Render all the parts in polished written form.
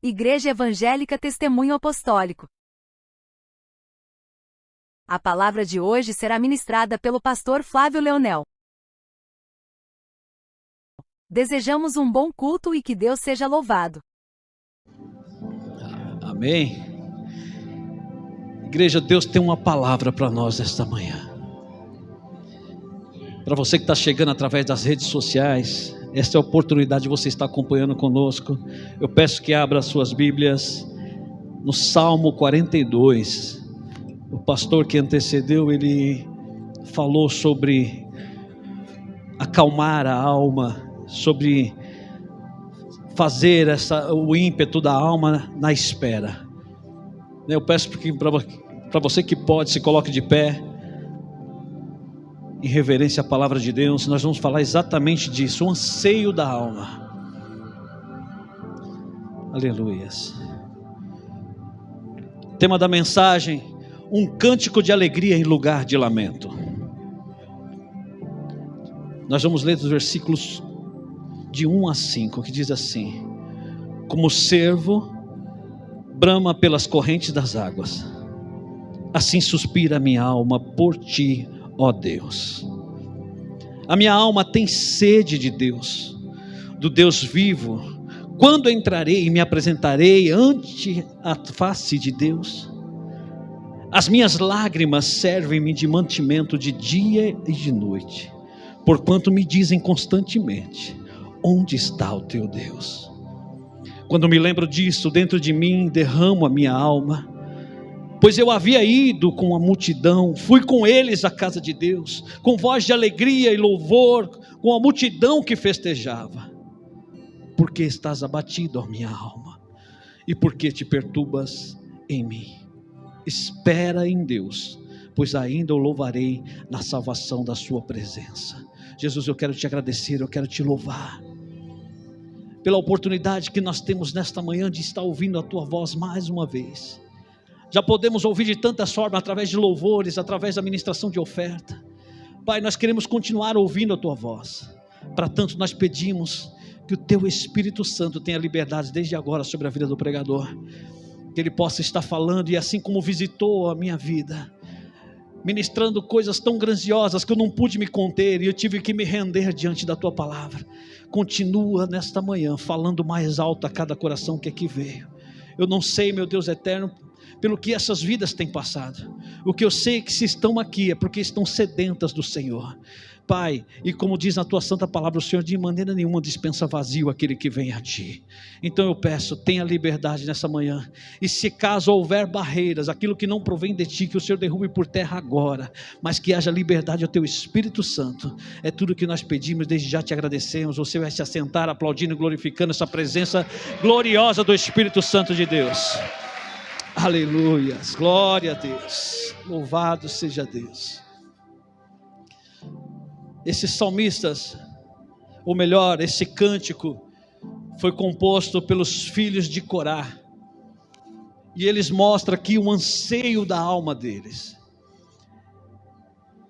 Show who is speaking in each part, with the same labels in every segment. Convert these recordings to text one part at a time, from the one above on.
Speaker 1: Igreja Evangélica Testemunho Apostólico. A palavra de hoje será ministrada pelo pastor Flávio Leonel. Desejamos um bom culto e que Deus seja louvado.
Speaker 2: Amém. Igreja, Deus tem uma palavra para nós esta manhã. Para você que está chegando através das redes sociais, esta é a oportunidade de você estar acompanhando conosco. Eu peço que abra as suas Bíblias no Salmo 42. O pastor que antecedeu, ele falou sobre acalmar a alma, sobre fazer o ímpeto da alma na espera. Eu peço para você que pode, se coloque de pé, em reverência à palavra de Deus. Nós vamos falar exatamente disso, o anseio da alma. Aleluias. Tema da mensagem: um cântico de alegria em lugar de lamento. Nós vamos ler os versículos de 1 a 5, que diz assim: como o cervo brama pelas correntes das águas, assim suspira a minha alma por ti, ó Deus. A minha alma tem sede de Deus, do Deus vivo. Quando entrarei e me apresentarei ante a face de Deus? As minhas lágrimas servem-me de mantimento de dia e de noite, porquanto me dizem constantemente: onde está o teu Deus? Quando me lembro disso, dentro de mim derramo a minha alma, pois eu havia ido com a multidão, fui com eles à casa de Deus, com voz de alegria e louvor, com a multidão que festejava. Porque estás abatido, ó minha alma, e porque te perturbas em mim? Espera em Deus, pois ainda o louvarei na salvação da sua presença. Jesus, eu quero te agradecer, eu quero te louvar pela oportunidade que nós temos nesta manhã de estar ouvindo a tua voz mais uma vez. Já podemos ouvir de tantas formas, através de louvores, através da ministração de oferta. Pai, nós queremos continuar ouvindo a tua voz. Para tanto nós pedimos que o teu Espírito Santo tenha liberdade desde agora sobre a vida do pregador, que ele possa estar falando, e assim como visitou a minha vida, ministrando coisas tão grandiosas que eu não pude me conter e eu tive que me render diante da tua palavra, continua nesta manhã falando mais alto a cada coração que aqui veio. Eu não sei, meu Deus eterno, pelo que essas vidas têm passado. O que eu sei é que se estão aqui é porque estão sedentas do Senhor, Pai. E como diz na tua santa palavra, o Senhor de maneira nenhuma dispensa vazio aquele que vem a ti. Então eu peço, tenha liberdade nessa manhã, e se caso houver barreiras, aquilo que não provém de ti, que o Senhor derrube por terra agora, mas que haja liberdade ao teu Espírito Santo. É tudo que nós pedimos, desde já te agradecemos. Você vai se assentar aplaudindo e glorificando essa presença gloriosa do Espírito Santo de Deus. Aleluias, glória a Deus, louvado seja Deus. Esses salmistas, ou melhor, esse cântico foi composto pelos filhos de Corá, e eles mostram aqui o anseio da alma deles,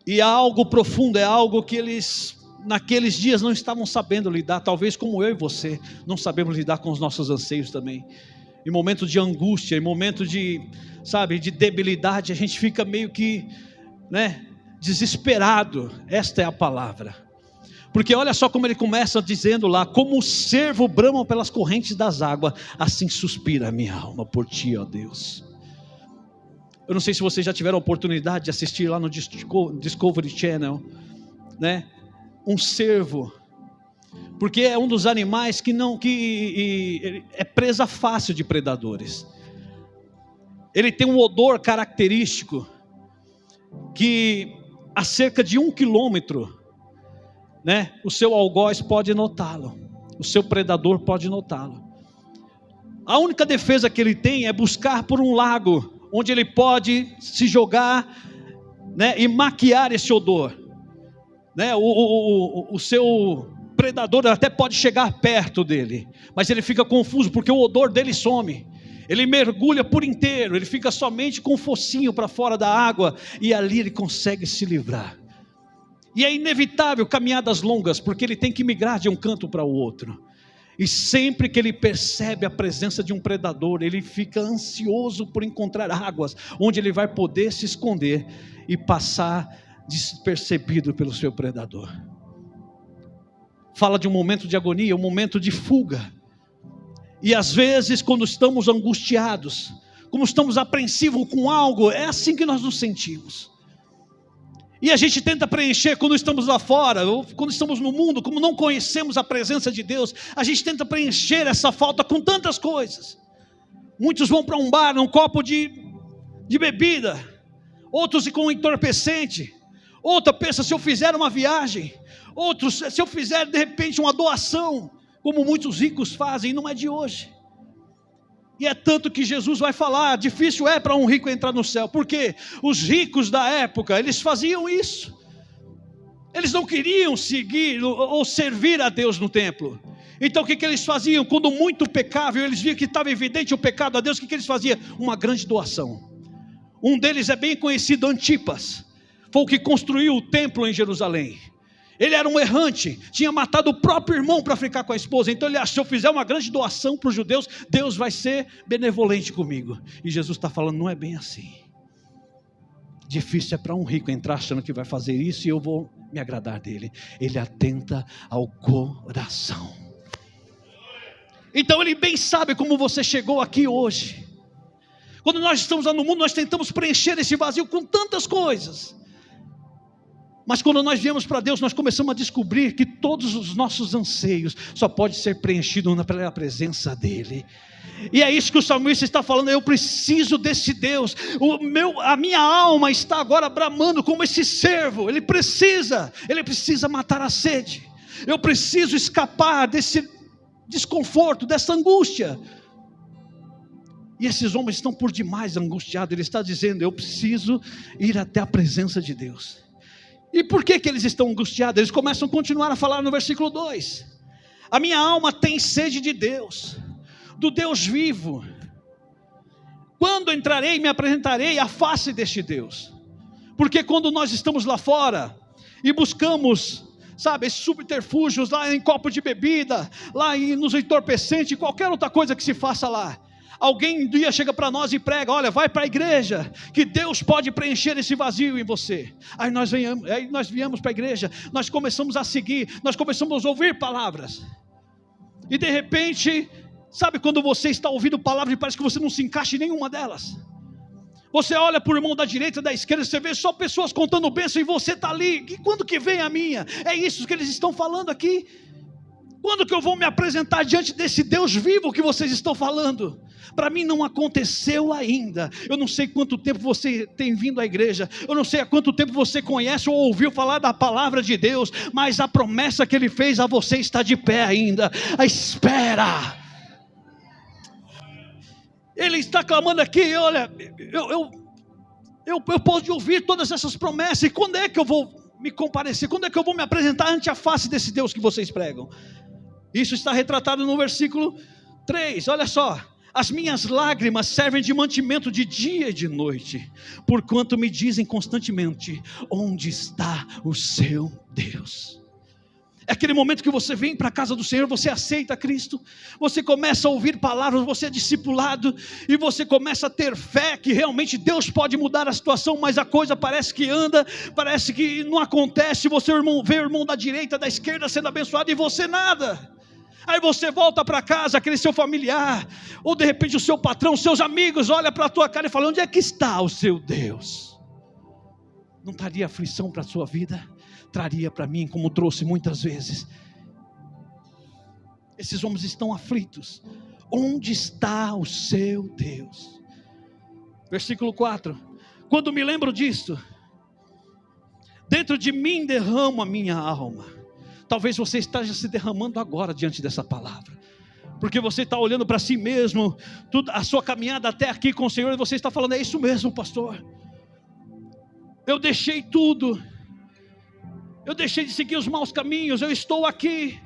Speaker 2: e é algo profundo, é algo que eles naqueles dias não estavam sabendo lidar, talvez como eu e você não sabemos lidar com os nossos anseios também. Em momentos de angústia, em momentos de debilidade, a gente fica meio que, desesperado. Esta é a palavra. Porque olha só como ele começa dizendo lá: como o cervo brama pelas correntes das águas, assim suspira a minha alma por ti, ó Deus. Eu não sei se vocês já tiveram a oportunidade de assistir lá no Discovery Channel, um cervo, porque é um dos animais que é presa fácil de predadores. Ele tem um odor característico que a cerca de 1 quilômetro, o seu algoz pode notá-lo, o seu predador pode notá-lo. A única defesa que ele tem é buscar por um lago, onde ele pode se jogar, e maquiar esse odor. O seu predador até pode chegar perto dele, mas ele fica confuso, porque o odor dele some. Ele mergulha por inteiro, ele fica somente com o focinho para fora da água, e ali ele consegue se livrar. E é inevitável caminhadas longas, porque ele tem que migrar de um canto para o outro. E sempre que ele percebe a presença de um predador, ele fica ansioso por encontrar águas onde ele vai poder se esconder e passar despercebido pelo seu predador. Fala de um momento de agonia, um momento de fuga. E às vezes, quando estamos angustiados, como estamos apreensivos com algo, é assim que nós nos sentimos. E a gente tenta preencher quando estamos lá fora, ou quando estamos no mundo, como não conhecemos a presença de Deus, a gente tenta preencher essa falta com tantas coisas. Muitos vão para um bar, um copo de bebida, outros com entorpecente, outra pensa, se eu fizer uma viagem, outros, se eu fizer de repente uma doação, como muitos ricos fazem, e não é de hoje. E é tanto que Jesus vai falar, difícil é para um rico entrar no céu, porque os ricos da época, eles faziam isso, eles não queriam seguir ou servir a Deus no templo. Então o que eles faziam? Quando muito pecavam, eles viam que estava evidente o pecado a Deus, o que eles faziam? Uma grande doação. Um deles é bem conhecido, Antipas, foi o que construiu o templo em Jerusalém. Ele era um errante, tinha matado o próprio irmão para ficar com a esposa. Então ele achou, se eu fizer uma grande doação para os judeus, Deus vai ser benevolente comigo. E Jesus está falando, não é bem assim. Difícil é para um rico entrar achando que vai fazer isso e eu vou me agradar dele. Ele atenta ao coração. Então ele bem sabe como você chegou aqui hoje. Quando nós estamos lá no mundo, nós tentamos preencher esse vazio com tantas coisas. Mas quando nós viemos para Deus, nós começamos a descobrir que todos os nossos anseios só podem ser preenchidos pela presença dEle. E é isso que o salmista está falando, eu preciso desse Deus, a minha alma está agora bramando como esse servo, ele precisa matar a sede, eu preciso escapar desse desconforto, dessa angústia. E esses homens estão por demais angustiados, ele está dizendo, eu preciso ir até a presença de Deus. E por que eles estão angustiados? Eles começam a continuar a falar no versículo 2. A minha alma tem sede de Deus, do Deus vivo. Quando entrarei e me apresentarei à face deste Deus? Porque quando nós estamos lá fora e buscamos, sabe, esses subterfúgios lá em copo de bebida, lá nos entorpecentes, qualquer outra coisa que se faça lá, alguém um dia chega para nós e prega, olha, vai para a igreja, que Deus pode preencher esse vazio em você. Aí nós viemos para a igreja, nós começamos a seguir, nós começamos a ouvir palavras, e de repente, sabe quando você está ouvindo palavras e parece que você não se encaixa em nenhuma delas? Você olha para o irmão da direita e da esquerda, você vê só pessoas contando bênção e você está ali, e quando que vem a minha? É isso que eles estão falando aqui. Quando que eu vou me apresentar diante desse Deus vivo que vocês estão falando? Para mim não aconteceu ainda. Eu não sei quanto tempo você tem vindo à igreja, eu não sei há quanto tempo você conhece ou ouviu falar da palavra de Deus, mas a promessa que Ele fez a você está de pé ainda. A espera. Ele está clamando aqui, olha, eu posso ouvir todas essas promessas, e quando é que eu vou me comparecer? Quando é que eu vou me apresentar ante a face desse Deus que vocês pregam? Isso está retratado no versículo 3, olha só. As minhas lágrimas servem de mantimento de dia e de noite, porquanto me dizem constantemente, onde está o seu Deus? É aquele momento que você vem para a casa do Senhor, você aceita Cristo, você começa a ouvir palavras, você é discipulado, e você começa a ter fé que realmente Deus pode mudar a situação, mas a coisa parece que anda, parece que não acontece, você vê o irmão da direita, da esquerda sendo abençoado, e você nada. Aí você volta para casa, aquele seu familiar, ou de repente o seu patrão, seus amigos, olha para a tua cara e fala, onde é que está o seu Deus? Não traria aflição para a sua vida? Traria para mim, como trouxe muitas vezes. Esses homens estão aflitos. Onde está o seu Deus? Versículo 4. Quando me lembro disto, dentro de mim derramo a minha alma. Talvez você esteja se derramando agora diante dessa palavra, porque você está olhando para si mesmo, a sua caminhada até aqui com o Senhor, e você está falando, é isso mesmo, pastor, eu deixei tudo, eu deixei de seguir os maus caminhos, eu estou aqui,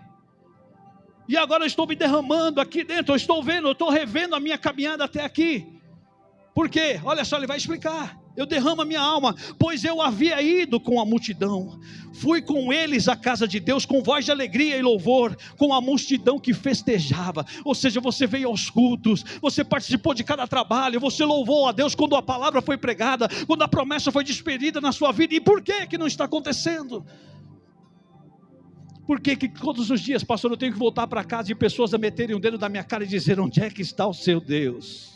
Speaker 2: e agora eu estou me derramando aqui dentro, eu estou revendo a minha caminhada até aqui. Por quê? Olha só, ele vai explicar. eu derramo a minha alma, pois eu havia ido com a multidão, fui com eles à casa de Deus, com voz de alegria e louvor, com a multidão que festejava. Ou seja, você veio aos cultos, você participou de cada trabalho, você louvou a Deus quando a palavra foi pregada, quando a promessa foi despedida na sua vida. E por que não está acontecendo? Por que todos os dias, pastor, eu tenho que voltar para casa e pessoas a meterem o dedo na minha cara e dizer: onde é que está o seu Deus?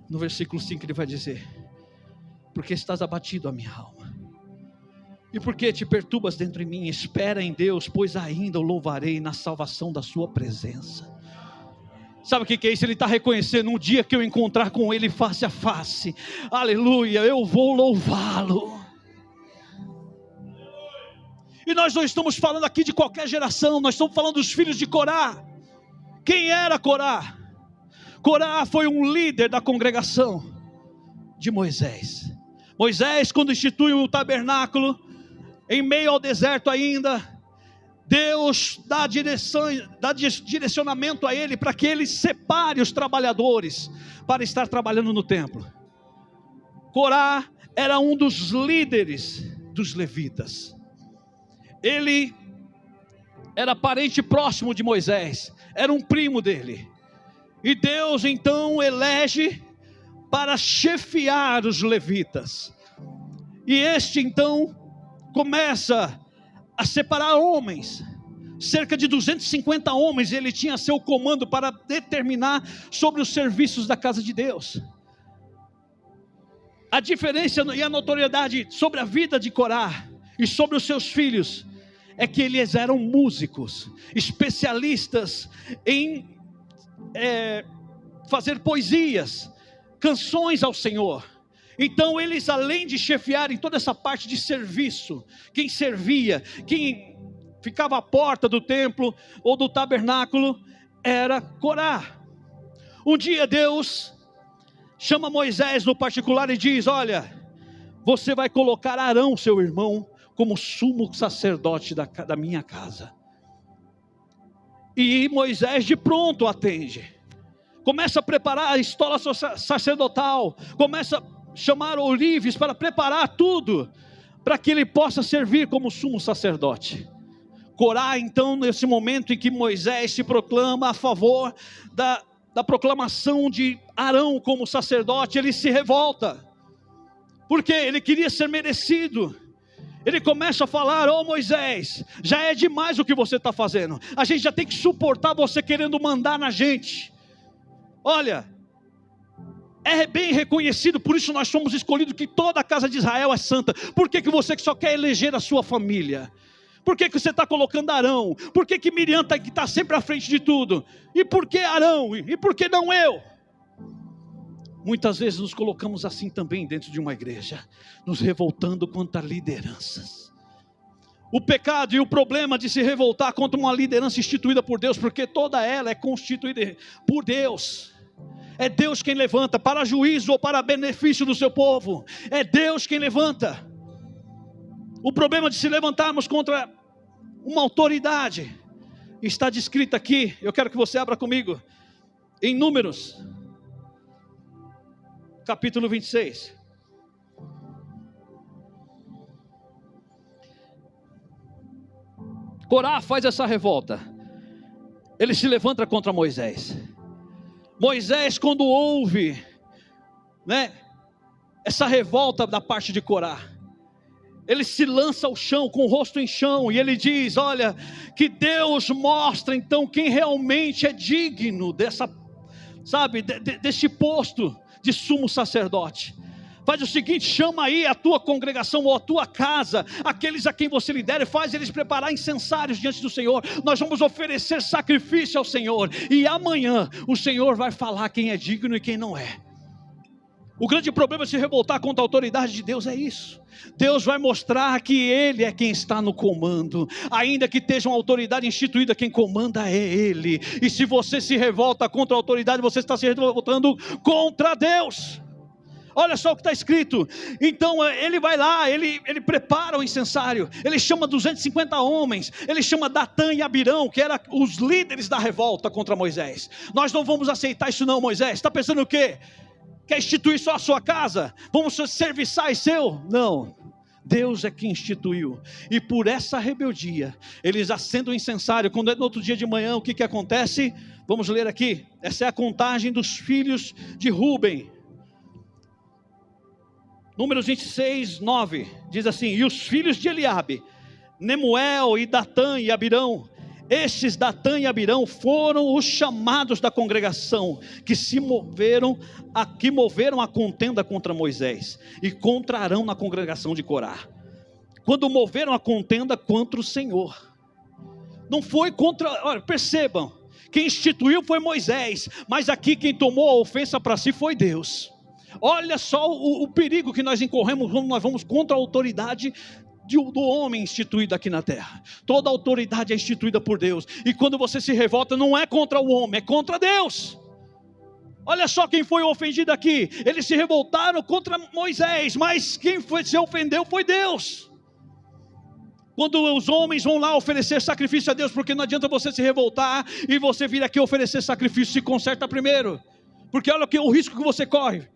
Speaker 2: No versículo 5 ele vai dizer: porque estás abatido a minha alma, e porque te perturbas dentro de mim? Espera em Deus, pois ainda o louvarei na salvação da sua presença. Sabe o que é isso? Ele está reconhecendo: um dia que eu encontrar com Ele face a face, aleluia, eu vou louvá-lo. E nós não estamos falando aqui de qualquer geração, nós estamos falando dos filhos de Corá. Quem era Corá? Corá foi um líder da congregação de Moisés. Moisés, quando institui o tabernáculo, em meio ao deserto ainda, Deus dá direcionamento a ele, para que ele separe os trabalhadores, para estar trabalhando no templo. Corá era um dos líderes dos levitas. Ele era parente próximo de Moisés, era um primo dele. E Deus então elege para chefiar os levitas. E este então começa a separar homens. Cerca de 250 homens ele tinha a seu comando para determinar sobre os serviços da casa de Deus. A diferença e a notoriedade sobre a vida de Corá e sobre os seus filhos é que eles eram músicos, especialistas em fazer poesias, canções ao Senhor. Então eles, além de chefiarem toda essa parte de serviço, quem servia, quem ficava à porta do templo ou do tabernáculo, era Corá. Um dia Deus chama Moisés no particular e diz: olha, você vai colocar Arão, seu irmão, como sumo sacerdote da minha casa. E Moisés de pronto atende, começa a preparar a estola sacerdotal, começa a chamar ourives para preparar tudo, para que ele possa servir como sumo sacerdote. Corá então, nesse momento em que Moisés se proclama a favor da proclamação de Arão como sacerdote, ele se revolta, porque ele queria ser merecido. Ele começa a falar: ô Moisés, já é demais o que você está fazendo, a gente já tem que suportar você querendo mandar na gente. Olha, é bem reconhecido, por isso nós somos escolhidos, que toda a casa de Israel é santa. Por que você que só quer eleger a sua família? Por que você está colocando Arão? Por que Miriam está sempre à frente de tudo? E por que Arão? E por que não eu? Muitas vezes nos colocamos assim também dentro de uma igreja, nos revoltando contra lideranças. O pecado e o problema de se revoltar contra uma liderança instituída por Deus, porque toda ela é constituída por Deus. É Deus quem levanta para juízo ou para benefício do seu povo. É Deus quem levanta. O problema de se levantarmos contra uma autoridade está descrito aqui. Eu quero que você abra comigo em Números, capítulo 26. Corá faz essa revolta. Ele se levanta contra Moisés. Moisés, quando ouve, essa revolta da parte de Corá, ele se lança ao chão, com o rosto em chão, e ele diz: olha, que Deus mostra então quem realmente é digno desse posto de sumo sacerdote. Faz o seguinte: chama aí a tua congregação ou a tua casa, aqueles a quem você lidera, e faz eles preparar incensários diante do Senhor. Nós vamos oferecer sacrifício ao Senhor, e amanhã o Senhor vai falar quem é digno e quem não é. O grande problema de se revoltar contra a autoridade de Deus é isso. Deus vai mostrar que Ele é quem está no comando. Ainda que esteja uma autoridade instituída, quem comanda é Ele. E se você se revolta contra a autoridade, você está se revoltando contra Deus. Olha só o que está escrito. Então ele vai lá, ele prepara o incensário, ele chama 250 homens, ele chama Datã e Abirão, que eram os líderes da revolta contra Moisés. Nós não vamos aceitar isso não, Moisés. Está pensando o quê? Quer instituir só a sua casa? Vamos serviçar seu? Não. Deus é quem instituiu. E por essa rebeldia, eles acendem o incensário. Quando é no outro dia de manhã, o que acontece? Vamos ler aqui. Essa é a contagem dos filhos de Ruben. Números 26, 9. Diz assim: e os filhos de Eliabe, Nemuel e Datã e Abirão. Estes Datã e Abirão foram os chamados da congregação, que moveram a contenda contra Moisés, e contra Arão na congregação de Corá. Quando moveram a contenda contra o Senhor. Não foi contra, olha, percebam, quem instituiu foi Moisés, mas aqui quem tomou a ofensa para si foi Deus. Olha só o perigo que nós incorremos quando nós vamos contra a autoridade do homem instituído aqui na terra. Toda autoridade é instituída por Deus, e quando você se revolta, não é contra o homem, é contra Deus. Olha só quem foi ofendido aqui. Eles se revoltaram contra Moisés, mas quem se ofendeu foi Deus. Quando os homens vão lá oferecer sacrifício a Deus, porque não adianta você se revoltar e você vir aqui oferecer sacrifício, se conserta primeiro, porque olha o risco que você corre.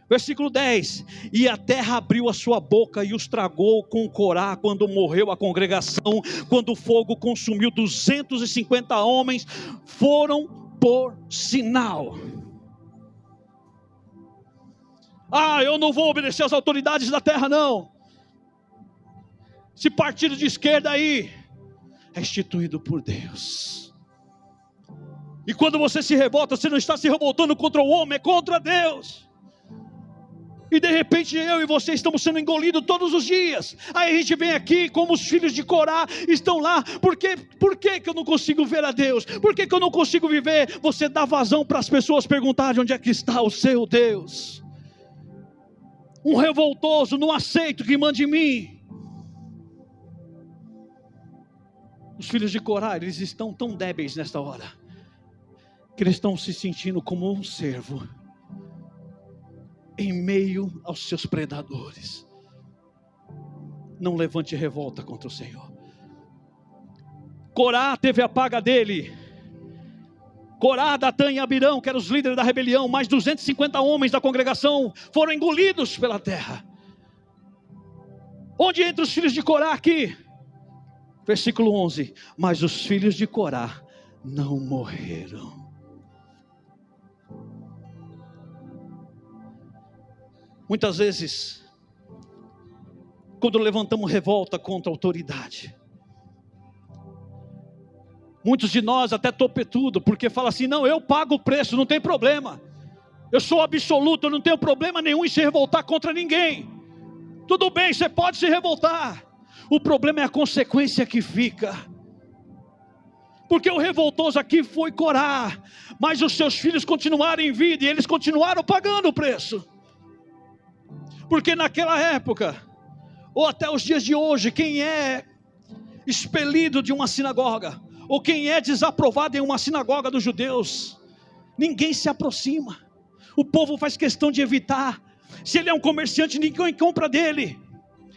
Speaker 2: Versículo 10, e a terra abriu a sua boca e os tragou com Corá, quando morreu a congregação, quando o fogo consumiu 250 homens, foram por sinal. Eu não vou obedecer às autoridades da terra não. Esse partido de esquerda aí, é instituído por Deus. E quando você se revolta, você não está se revoltando contra o homem, é contra Deus. E de repente eu e você estamos sendo engolidos todos os dias. Aí a gente vem aqui como os filhos de Corá estão lá. Por que eu não consigo ver a Deus? Por que eu não consigo viver? Você dá vazão para as pessoas perguntarem onde é que está o seu Deus. Um revoltoso, não aceito que mande em mim. Os filhos de Corá, eles estão tão débeis nesta hora, que eles estão se sentindo como um servo em meio aos seus predadores. Não levante revolta contra o Senhor. Corá teve a paga dele. Corá, Datã e Abirão, que eram os líderes da rebelião, mais 250 homens da congregação, foram engolidos pela terra. Onde entra os filhos de Corá aqui? Versículo 11, mas os filhos de Corá não morreram. Muitas vezes, quando levantamos revolta contra a autoridade, muitos de nós até topetudo, porque fala assim, não, eu pago o preço, não tem problema, eu sou absoluto, eu não tenho problema nenhum em se revoltar contra ninguém. Tudo bem, você pode se revoltar, o problema é a consequência que fica. Porque o revoltoso aqui foi Corá, mas os seus filhos continuaram em vida e eles continuaram pagando o preço. Porque naquela época, ou até os dias de hoje, quem é expelido de uma sinagoga, ou quem é desaprovado em uma sinagoga dos judeus, ninguém se aproxima. O povo faz questão de evitar. Se ele é um comerciante, ninguém compra dele.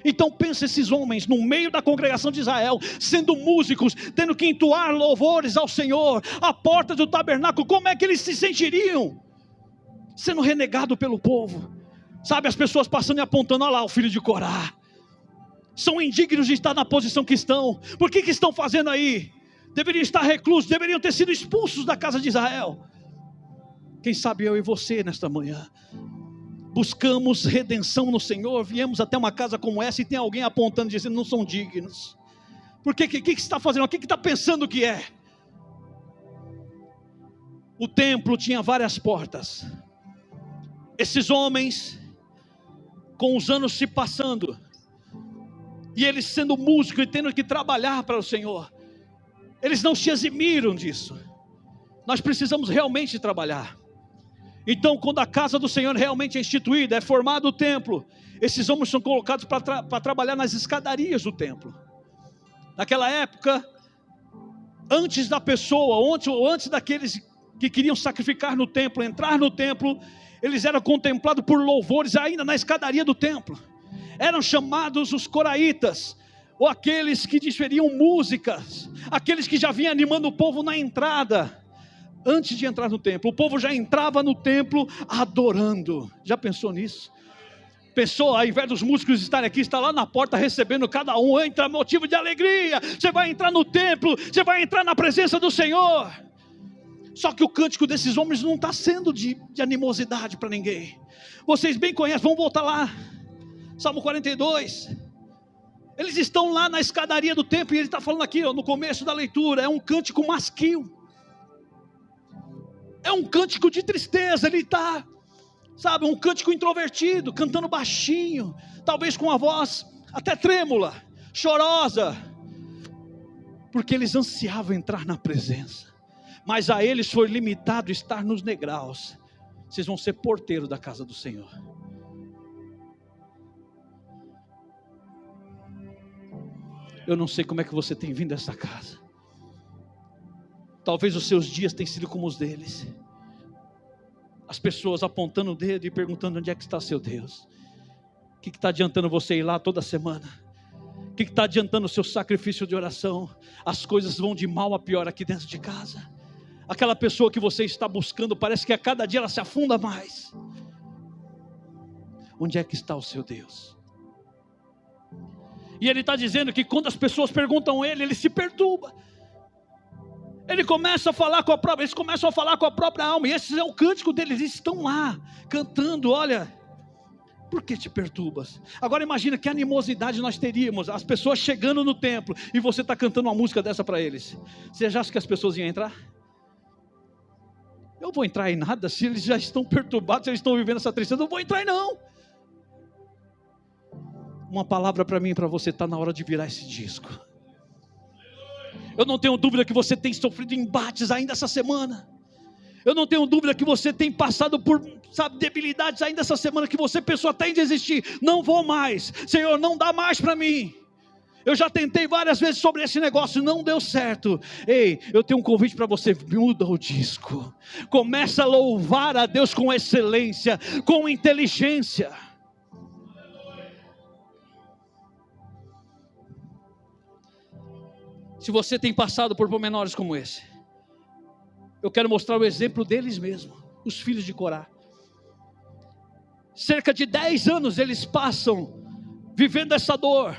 Speaker 2: Então pensa esses homens no meio da congregação de Israel, sendo músicos, tendo que entoar louvores ao Senhor, à porta do tabernáculo, como é que eles se sentiriam? Sendo renegado pelo povo. Sabe, as pessoas passando e apontando, olha lá o filho de Corá. São indignos de estar na posição que estão. Por que estão fazendo aí? Deveriam estar reclusos, deveriam ter sido expulsos da casa de Israel. Quem sabe eu e você nesta manhã buscamos redenção no Senhor, viemos até uma casa como essa e tem alguém apontando, dizendo, não são dignos. Por que você está fazendo? O que está pensando que é? O templo tinha várias portas. Esses homens, com os anos se passando, e eles sendo músicos e tendo que trabalhar para o Senhor, eles não se eximiram disso. Nós precisamos realmente trabalhar. Então, quando a casa do Senhor realmente é instituída, é formado o templo, esses homens são colocados para trabalhar nas escadarias do templo. Naquela época, antes da pessoa, ou antes daqueles que queriam sacrificar no templo, entrar no templo, eles eram contemplados por louvores ainda na escadaria do templo. Eram chamados os coraitas, ou aqueles que desferiam músicas, aqueles que já vinham animando o povo na entrada. Antes de entrar no templo, o povo já entrava no templo adorando. Já pensou nisso? Pensou, ao invés dos músicos estarem aqui, está lá na porta recebendo cada um, entra motivo de alegria, você vai entrar no templo, você vai entrar na presença do Senhor. Só que o cântico desses homens não está sendo de animosidade para ninguém. Vocês bem conhecem, vamos voltar lá, Salmo 42, eles estão lá na escadaria do templo, e ele está falando aqui, ó, no começo da leitura, é um cântico masquil, é um cântico de tristeza, ele está, sabe, um cântico introvertido, cantando baixinho, talvez com a voz até trêmula, chorosa, porque eles ansiavam entrar na presença, mas a eles foi limitado estar nos degraus. Vocês vão ser porteiro da casa do Senhor. Eu não sei como é que você tem vindo a essa casa. Talvez os seus dias tenham sido como os deles. As pessoas apontando o dedo e perguntando onde é que está seu Deus. O que está adiantando você ir lá toda semana? O que está adiantando o seu sacrifício de oração? As coisas vão de mal a pior aqui dentro de casa. Aquela pessoa que você está buscando, parece que a cada dia ela se afunda mais. Onde é que está o seu Deus? E ele está dizendo que quando as pessoas perguntam a ele se perturba. Ele começa a falar com a própria, eles começam a falar com a própria alma. E esse é o cântico deles, eles estão lá, cantando, olha, por que te perturbas? Agora imagina que animosidade nós teríamos, as pessoas chegando no templo, e você está cantando uma música dessa para eles. Você já acha que as pessoas iam entrar? Eu vou entrar em nada, se eles já estão perturbados, se eles estão vivendo essa tristeza, eu não vou entrar em não. Uma palavra para mim e para você, está na hora de virar esse disco. Eu não tenho dúvida que você tem sofrido embates ainda essa semana. Eu não tenho dúvida que você tem passado por, sabe, debilidades ainda essa semana, que você pensou até em desistir. Não vou mais, Senhor, não dá mais para mim. Eu já tentei várias vezes sobre esse negócio, não deu certo. Ei, eu tenho um convite para você, muda o disco. Começa a louvar a Deus com excelência, com inteligência. Se você tem passado por pormenores como esse, eu quero mostrar o exemplo deles mesmos, os filhos de Corá. Cerca de 10 anos eles passam vivendo essa dor,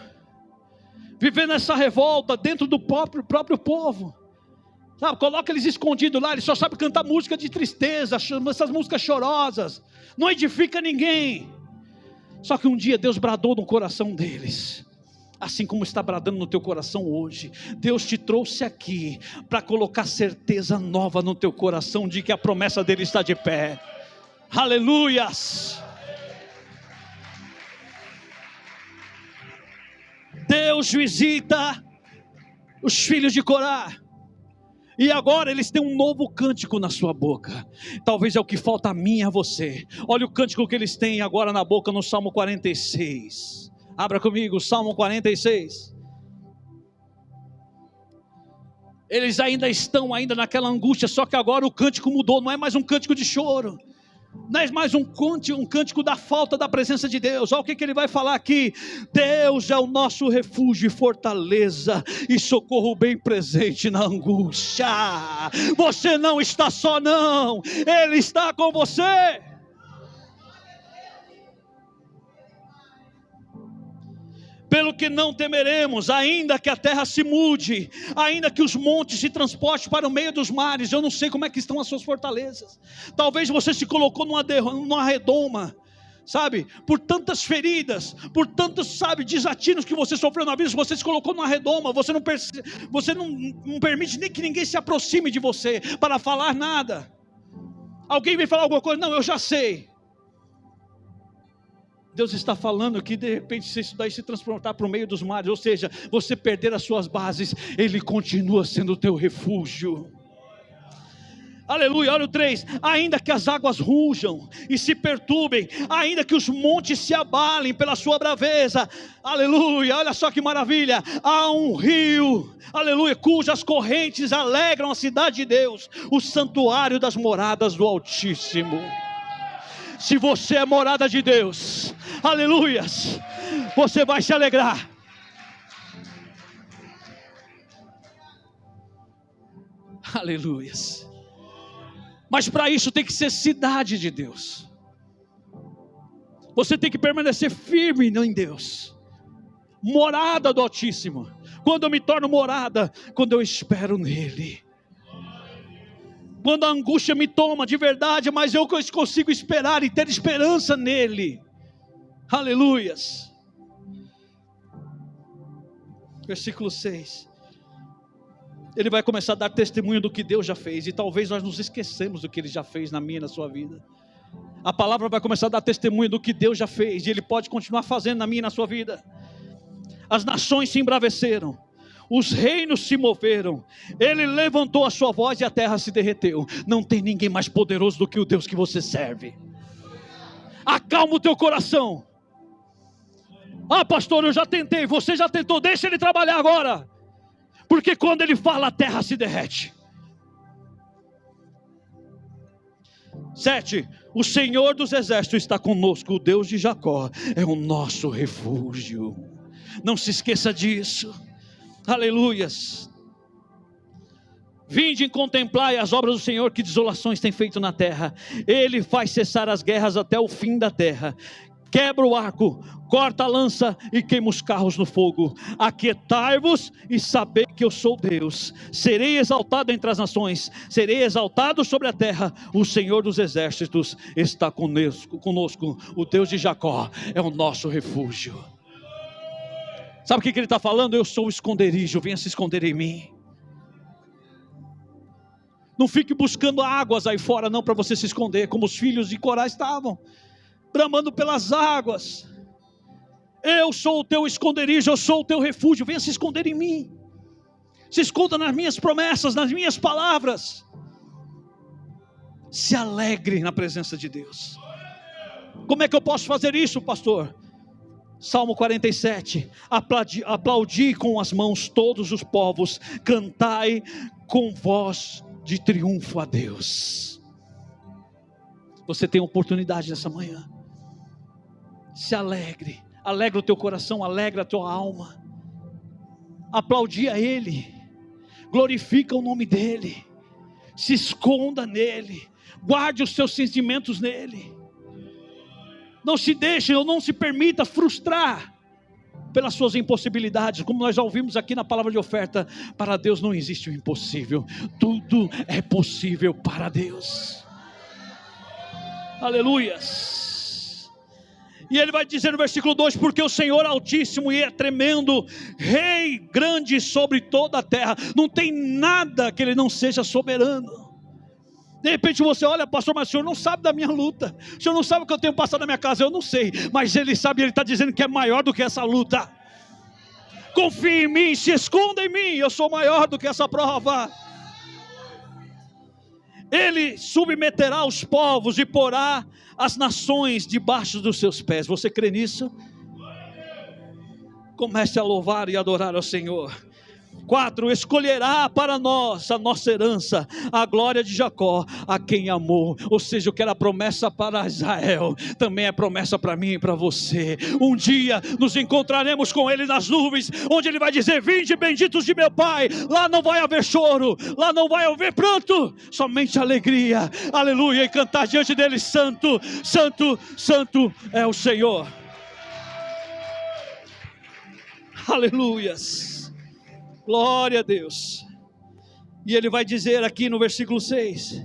Speaker 2: vivendo essa revolta dentro do próprio povo. Sabe, coloca eles escondidos lá, eles só sabem cantar música de tristeza, essas músicas chorosas, não edifica ninguém. Só que um dia Deus bradou no coração deles, assim como está bradando no teu coração hoje. Deus te trouxe aqui para colocar certeza nova no teu coração de que a promessa dele está de pé. Aleluias! Deus visita os filhos de Corá, e agora eles têm um novo cântico na sua boca. Talvez é o que falta a mim e a você. Olha o cântico que eles têm agora na boca no Salmo 46. Abra comigo, Salmo 46. Eles ainda estão naquela angústia, só que agora o cântico mudou. Não é mais um cântico de choro, não é mais um cântico da falta da presença de Deus. Olha o que ele vai falar aqui: Deus é o nosso refúgio e fortaleza, e socorro bem presente na angústia. Você não está só não, Ele está com você. Pelo que não temeremos, ainda que a terra se mude, ainda que os montes se transportem para o meio dos mares. Eu não sei como é que estão as suas fortalezas. Talvez você se colocou numa redoma, sabe, por tantas feridas, por tantos, sabe, desatinos que você sofreu na vida. Você se colocou numa redoma, você não permite nem que ninguém se aproxime de você para falar nada. Alguém vem falar alguma coisa, não, eu já sei. Deus está falando que de repente, se isso daí se transportar para o meio dos mares, ou seja, você perder as suas bases, Ele continua sendo o teu refúgio. Aleluia, olha o 3, ainda que as águas rujam e se perturbem, ainda que os montes se abalem pela sua braveza, aleluia, olha só que maravilha, há um rio, aleluia, cujas correntes alegram a cidade de Deus, o santuário das moradas do Altíssimo. Se você é morada de Deus, aleluias, você vai se alegrar. Aleluias. Mas para isso tem que ser cidade de Deus. Você tem que permanecer firme em Deus. Morada do Altíssimo. Quando eu me torno morada, quando eu espero nele. Quando a angústia me toma de verdade, mas eu consigo esperar e ter esperança nele. Aleluias. Versículo 6. Ele vai começar a dar testemunho do que Deus já fez. E talvez nós nos esquecemos do que ele já fez na minha e na sua vida. A palavra vai começar a dar testemunho do que Deus já fez. E ele pode continuar fazendo na minha e na sua vida. As nações se embraveceram. Os reinos se moveram. Ele levantou a sua voz e a terra se derreteu. Não tem ninguém mais poderoso do que o Deus que você serve. Acalma o teu coração. Ah, pastor, eu já tentei. Você já tentou, deixa ele trabalhar agora. Porque quando ele fala, a terra se derrete. 7. O Senhor dos exércitos está conosco. O Deus de Jacó é o nosso refúgio. Não se esqueça disso. Aleluias. Vinde e contemplai as obras do Senhor, que desolações tem feito na terra. Ele faz cessar as guerras até o fim da terra. Quebra o arco, corta a lança e queima os carros no fogo. Aquietai-vos e sabei que eu sou Deus. Serei exaltado entre as nações, serei exaltado sobre a terra. O Senhor dos exércitos está conosco. O Deus de Jacó é o nosso refúgio. Sabe o que ele está falando? Eu sou o esconderijo, venha se esconder em mim. Não fique buscando águas aí fora não, para você se esconder, como os filhos de Corá estavam, bramando pelas águas. Eu sou o teu esconderijo, eu sou o teu refúgio, venha se esconder em mim. Se esconda nas minhas promessas, nas minhas palavras. Se alegre na presença de Deus. Como é que eu posso fazer isso, pastor? Salmo 47, aplaudi com as mãos todos os povos, cantai com voz de triunfo a Deus. Você tem oportunidade nessa manhã. Se alegre, alegra o teu coração, alegra a tua alma. Aplaudi a Ele, glorifica o nome dEle, se esconda nele, guarde os seus sentimentos nele. Não se deixe ou não se permita frustrar pelas suas impossibilidades, como nós já ouvimos aqui na palavra de oferta. Para Deus não existe o impossível, tudo é possível para Deus. Aleluias. E ele vai dizer no versículo 2: porque o Senhor Altíssimo e é tremendo, Rei grande sobre toda a terra. Não tem nada que Ele não seja soberano. De repente você olha, pastor, mas o senhor não sabe da minha luta, o senhor não sabe o que eu tenho passado na minha casa. Eu não sei, mas Ele sabe, Ele está dizendo que é maior do que essa luta. Confie em mim, se esconda em mim, eu sou maior do que essa prova. Ele submeterá os povos e porá as nações debaixo dos seus pés. Você crê nisso? Comece a louvar e adorar ao Senhor. 4. Escolherá para nós a nossa herança, a glória de Jacó, a quem amou. Ou seja, o que era promessa para Israel, também é promessa para mim e para você. Um dia nos encontraremos com Ele nas nuvens, onde Ele vai dizer: vinde benditos de meu Pai. Lá não vai haver choro, lá não vai haver pranto, somente alegria, aleluia, e cantar diante dEle: santo, santo, santo é o Senhor. Aleluias. Glória a Deus. E ele vai dizer aqui no versículo 6: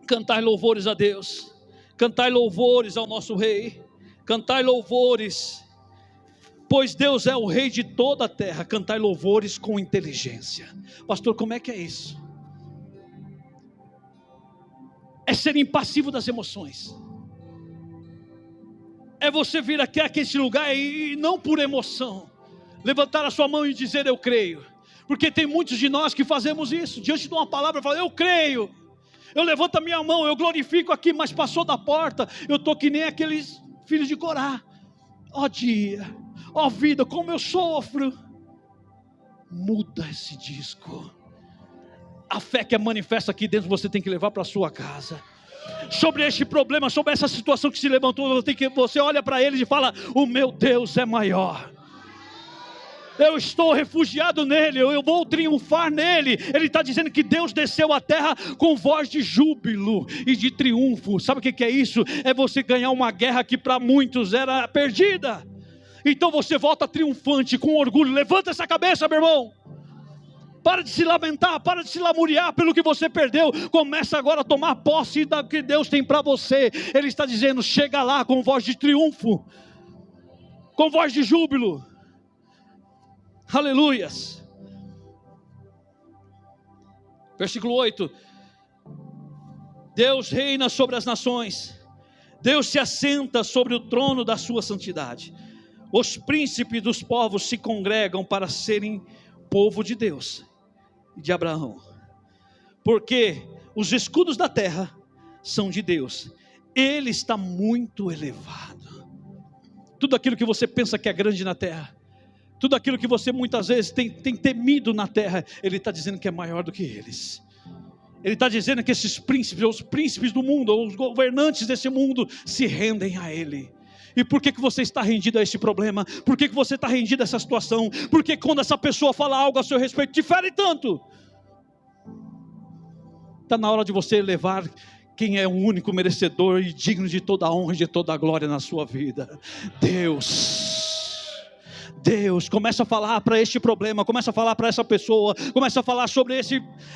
Speaker 2: cantai louvores a Deus, cantai louvores ao nosso Rei, cantai louvores, pois Deus é o Rei de toda a terra. Cantai louvores com inteligência. Pastor, como é que é isso? É ser impassivo das emoções. É você vir aqui àquele lugar e não por emoção levantar a sua mão e dizer: eu creio. Porque tem muitos de nós que fazemos isso, diante de uma palavra, fala: eu creio, eu levanto a minha mão, eu glorifico aqui, mas passou da porta, eu estou que nem aqueles filhos de Corá. Ó dia, ó vida, como eu sofro. Muda esse disco. A fé que é manifesta aqui dentro, você tem que levar para a sua casa. sobre este problema, sobre essa situação que se levantou. Você olha para eles e fala: o meu Deus é maior. Eu estou refugiado nele, eu vou triunfar nele. Ele está dizendo que Deus desceu à terra com voz de júbilo e de triunfo. Sabe o que é isso? É você ganhar uma guerra que para muitos era perdida. Então você volta triunfante, com orgulho. Levanta essa cabeça, meu irmão. Para de se lamentar, para de se lamuriar pelo que você perdeu. Começa agora a tomar posse do que Deus tem para você. Ele está dizendo: chega lá com voz de triunfo, com voz de júbilo. Aleluias. Versículo 8. Deus reina sobre as nações. Deus se assenta sobre o trono da sua santidade. Os príncipes dos povos se congregam para serem povo de Deus e de Abraão. Porque os escudos da terra são de Deus. Ele está muito elevado. Tudo aquilo que você pensa que é grande na terra, tudo aquilo que você muitas vezes tem temido na terra, Ele está dizendo que é maior do que eles. Ele está dizendo que esses príncipes, os príncipes do mundo, os governantes desse mundo, se rendem a Ele. E por que você está rendido a esse problema? Por que você está rendido a essa situação? Porque quando essa pessoa fala algo a seu respeito, te fere tanto. Está na hora de você levar quem é o único merecedor e digno de toda a honra e de toda a glória na sua vida. Deus, começa a falar para este problema, começa a falar para essa pessoa, começa a falar sobre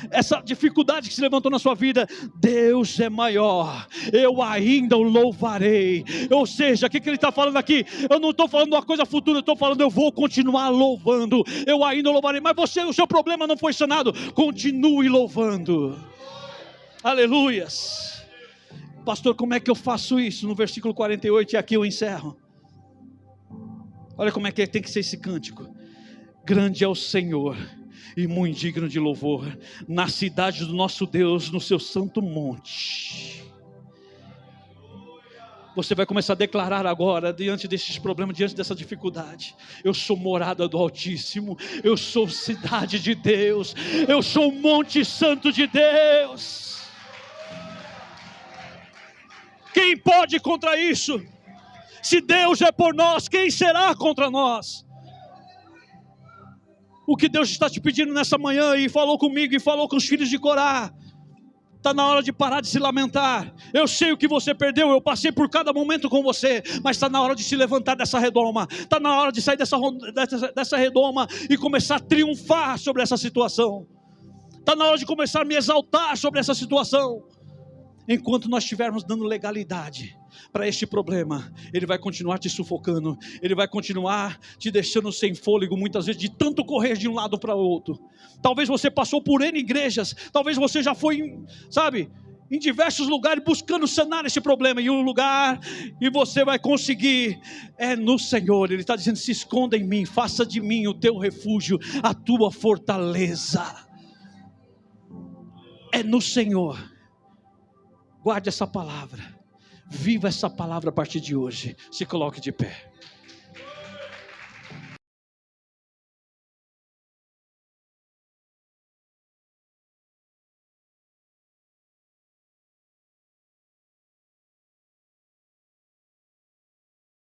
Speaker 2: essa dificuldade que se levantou na sua vida. Deus é maior, eu ainda o louvarei. Ou seja, o que ele está falando aqui? Eu não estou falando uma coisa futura, eu estou falando, eu vou continuar louvando, eu ainda o louvarei. Mas o seu problema não foi sanado, continue louvando. Aleluias. Pastor, como é que eu faço isso? No versículo 48, e aqui eu encerro. Olha como é que tem que ser esse cântico. Grande é o Senhor e muito digno de louvor na cidade do nosso Deus, no seu santo monte. Você vai começar a declarar agora, diante desses problemas, diante dessa dificuldade: eu sou morada do Altíssimo, eu sou cidade de Deus, eu sou o monte santo de Deus. Quem pode contra isso? Se Deus é por nós, quem será contra nós? O que Deus está te pedindo nessa manhã, e falou comigo e falou com os filhos de Corá: está na hora de parar de se lamentar. Eu sei o que você perdeu, eu passei por cada momento com você, mas está na hora de se levantar dessa redoma, está na hora de sair dessa redoma e começar a triunfar sobre essa situação. Está na hora de começar a me exaltar sobre essa situação. Enquanto nós estivermos dando legalidade para este problema, ele vai continuar te sufocando, ele vai continuar te deixando sem fôlego, muitas vezes, de tanto correr de um lado para o outro. Talvez você passou por N igrejas, talvez você já foi, em diversos lugares buscando sanar esse problema, e você vai conseguir, é no Senhor. Ele está dizendo: se esconda em mim, faça de mim o teu refúgio, a tua fortaleza, é no Senhor. Guarde essa palavra, viva essa palavra a partir de hoje. Se coloque de pé.